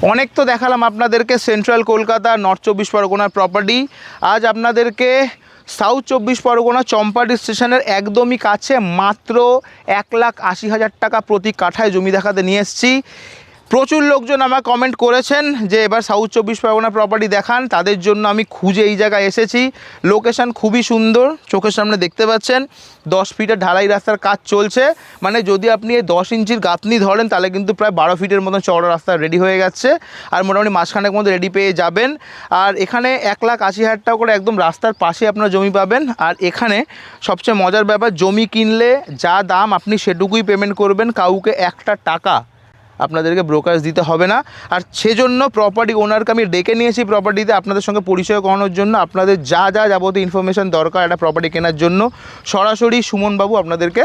অনেক তো দেখালাম আপনাদেরকে সেন্ট্রাল কলকাতা নর্থ 24 পরগনার প্রপার্টি। আজ আপনাদেরকে সাউথ 24 পরগনা চম্পাটি স্টেশনের একদমই কাছে মাত্র 1,80,000 টাকা প্রতি কাঠায় জমি দেখাতে নিয়ে এসেছি। প্রচুর লোকজন আমার কমেন্ট করেছেন যে এবার সাউথ 24 পরগনা প্রপার্টি দেখান, তাদের জন্য আমি খুঁজে এই জায়গায় এসেছি। লোকেশান খুবই সুন্দর, চোখের সামনে দেখতে পাচ্ছেন 10 ফিটের ঢালাই রাস্তার কাজ চলছে। মানে যদি আপনি এই 10 ইঞ্চির গাঁথনি ধরেন তাহলে কিন্তু প্রায় 12 ফিটের মতন চওড়া রাস্তা রেডি হয়ে যাচ্ছে, আর মোটামুটি মাঝখানের মধ্যে রেডি পেয়ে যাবেন। আর এখানে 1,80,000 টাকা করে একদম রাস্তার পাশে আপনার জমি পাবেন। আর এখানে সবচেয়ে মজার ব্যাপার, জমি কিনলে যা দাম আপনি সেটুকুই পেমেন্ট করবেন, কাউকে একটা টাকা আপনাদেরকে ব্রোকারেজ দিতে হবে না। আর সেজন্য প্রপার্টি ওনারকে আমি ডেকে নিয়েছি প্রপার্টিতে আপনাদের সঙ্গে পরিচয় করানোর জন্য। আপনাদের যা যা যাবতীয় ইনফরমেশান দরকার একটা প্রপার্টি কেনার জন্য সরাসরি সুমনবাবু আপনাদেরকে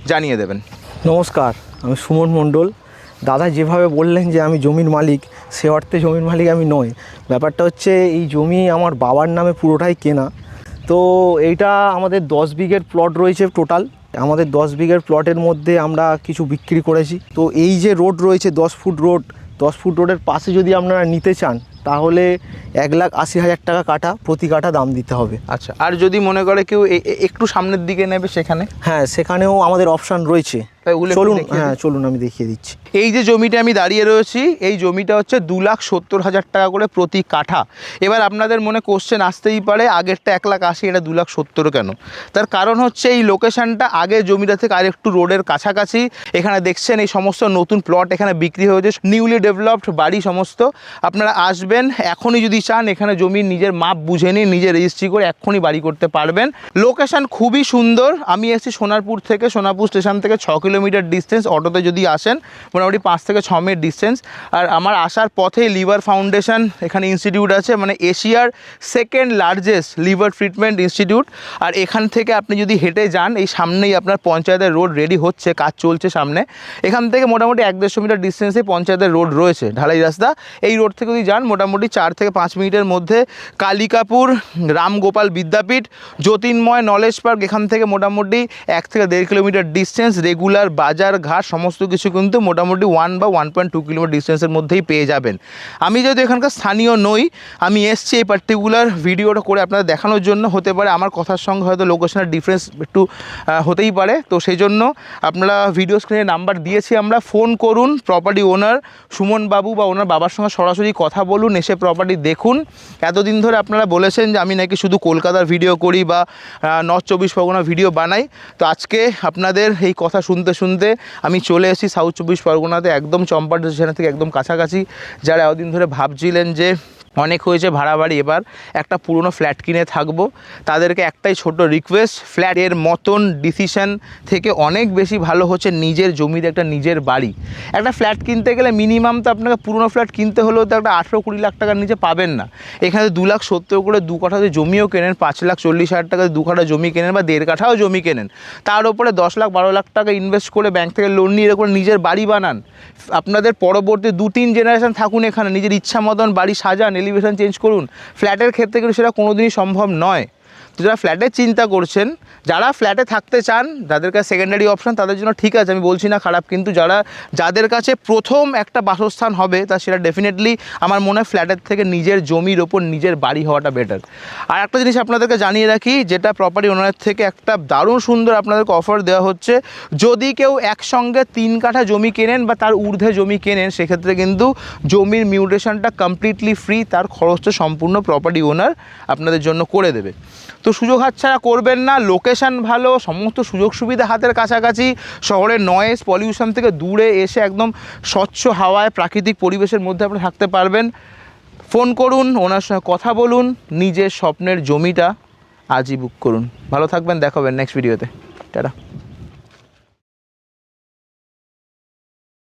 জানিয়ে দেবেন। নমস্কার, আমি সুমন মণ্ডল। দাদা যেভাবে বললেন যে আমি জমির মালিক, সে অর্থে জমির মালিক আমি নই। ব্যাপারটা হচ্ছে এই জমি আমার বাবার নামে পুরোটাই কেনা। তো এইটা আমাদের 10 বিঘের প্লট রয়েছে টোটাল। আমাদের 10 বিঘের প্লটের মধ্যে আমরা কিছু বিক্রি করেছি। তো এই যে রোড রয়েছে 10 ফুট রোড, 10 ফুট রোডের পাশে যদি আপনারা নিতে চান তাহলে 1,80,000 টাকা কাঠা প্রতি কাঠা দাম দিতে হবে। আচ্ছা, আর যদি মনে করে কেউ একটু সামনের দিকে নেবে সেখানে? হ্যাঁ, সেখানেও আমাদের অপশান রয়েছে। চলুন, হ্যাঁ চলুন আমি দেখিয়ে দিচ্ছি। এই যে জমিটা আমি দাঁড়িয়ে রয়েছি, এই জমিটা হচ্ছে 2,70,000 টাকা করে প্রতি কাঠা। এবার আপনাদের মনে কোশ্চেন আসতেই পারে আগেরটা 1,80,000, এটা 2,70,000 কেন? তার কারণ হচ্ছে এই লোকেশানটা আগের জমিটা থেকে আর একটু রোডের কাছাকাছি। এখানে দেখছেন এই সমস্ত নতুন প্লট এখানে বিক্রি হয়েছে, নিউলি ডেভেলপড বাড়ি সমস্ত। আপনারা আসবেন এখনই যদি চান, এখানে জমির নিজের মাপ বুঝে নিয়ে নিজে রেজিস্ট্রি করে এক্ষুনি বাড়ি করতে পারবেন। লোকেশান খুবই সুন্দর। আমি এসেছি সোনারপুর থেকে, সোনারপুর স্টেশন থেকে 6 কিলোমিটার ডিস্টেন্স। অটোতে যদি আসেন মোটামুটি 5 থেকে 6 মিনিট ডিস্টেন্স। আর আমার আসার পথেই লিভার ফাউন্ডেশন এখানে ইনস্টিটিউট আছে, মানে এশিয়ার second largest liver treatment institute. আর এখান থেকে আপনি যদি হেঁটে যান, এই সামনেই আপনার পঞ্চায়েতের রোড রেডি হচ্ছে, কাজ চলছে সামনে। এখান থেকে মোটামুটি 1-1.5 মিটার ডিস্টেন্সে পঞ্চায়েতের রোড রয়েছে, ঢালাই রাস্তা। এই রোড থেকে যদি যান মোটামুটি 4 থেকে 5 মিনিটের মধ্যে কালিকাপুর, রামগোপাল বিদ্যাপীঠ, জ্যোতির্ময় নলেজ পার্ক, এখান থেকে মোটামুটি 1 থেকে 1.5 কিলোমিটার ডিস্টেন্স। রেগুলার বাজার ঘাট সমস্ত কিছু কিন্তু মোটামুটি 1 বা 1.2 কিলোমিটার ডিস্টেন্সের মধ্যেই পেয়ে যাবেন। আমি যেহেতু এখানকার স্থানীয় নই, আমি এসছি এই পার্টিকুলার ভিডিওটা করে আপনাদের দেখানোর জন্য। হতে পারে আমার কথার সঙ্গে হয়তো লোকেশনের ডিফারেন্স একটু হতেই পারে, তো সেই জন্য আপনারা ভিডিও স্ক্রিনে নাম্বার দিয়েছি আমরা, ফোন করুন। প্রপার্টি ওনার সুমন বাবু বা ওনার বাবার সঙ্গে সরাসরি কথা বলুন, এসে প্রপার্টি দেখুন। এতদিন ধরে আপনারা বলেছেন যে আমি নাকি শুধু কলকাতার ভিডিও করি বা নর্থ 24 পরগনা ভিডিও বানাই, তো আজকে আপনাদের এই কথা শুনতে শুনতে আমি চলে এসেছি সাউথ 24 পরগনাতে, একদম চম্পাটি স্টেশন থেকে একদম কাছাকাছি। যারা এতদিন ধরে ভাবছিলেন যে অনেক হয়েছে ভাড়া বাড়ি, এবার একটা পুরনো ফ্ল্যাট কিনে থাকবো, তাদেরকে একটাই ছোট রিকোয়েস্ট, ফ্ল্যাটের মতন ডিসিশন থেকে অনেক বেশি ভালো হচ্ছে নিজের জমিতে একটা নিজের বাড়ি। একটা ফ্ল্যাট কিনতে গেলে মিনিমাম তো আপনাকে পুরনো ফ্ল্যাট কিনতে হলেও তো একটা 18-20 লাখ টাকার নিচে পাবেন না। এখানে 2,70,000 করে 2 কাঠাতে জমিও কেনেন, 5,40,000 টাকায় 2 কাঠা জমি কেনেন বা 1.5 কাঠাও জমি কেনেন, তার উপরে 10 লাখ 12 লাখ টাকা ইনভেস্ট করে ব্যাংক থেকে লোন নিয়ে এরকম নিজের বাড়ি বানান। আপনাদের পরবর্তী 2-3 জেনারেশন থাকুন এখানে, নিজের ইচ্ছা মতন বাড়ি সাজান, এলিভেশন চেঞ্জ করুন। ফ্ল্যাটের ক্ষেত্রে কিন্তু সেটা কোনোদিনই সম্ভব নয়। তো যারা ফ্ল্যাটের চিন্তা করছেন, যারা ফ্ল্যাটে থাকতে চান, যাদের কাছে সেকেন্ডারি অপশান, তাদের জন্য ঠিক আছে, আমি বলছি না খারাপ, কিন্তু যাদের কাছে প্রথম একটা বাসস্থান হবে তা সেটা ডেফিনেটলি আমার মনে হয় ফ্ল্যাটের থেকে নিজের জমির ওপর নিজের বাড়ি হওয়াটা বেটার। আর একটা জিনিস আপনাদেরকে জানিয়ে রাখি, যেটা প্রপার্টি ওনারের থেকে একটা দারুণ সুন্দর আপনাদেরকে অফার দেওয়া হচ্ছে, যদি কেউ একসঙ্গে 3 কাঠা জমি কেনেন বা তার ঊর্ধ্বে জমি কেনেন, সেক্ষেত্রে কিন্তু জমির মিউটেশনটা কমপ্লিটলি ফ্রি, তার খরচটা সম্পূর্ণ প্রপার্টি ওনার আপনাদের জন্য করে দেবে। তো সুযোগ হাতছাড়া করবেন না। লোকেশান ভালো, সমস্ত সুযোগ সুবিধা হাতের কাছাকাছি, শহরের নয়েজ পলিউশন থেকে দূরে এসে একদম স্বচ্ছ হাওয়ায় প্রাকৃতিক পরিবেশের মধ্যে আপনি থাকতে পারবেন। ফোন করুন, ওনার সঙ্গে কথা বলুন, নিজের স্বপ্নের জমিটা আজই বুক করুন। ভালো থাকবেন, দেখা হবে নেক্সট ভিডিওতে। টাটা।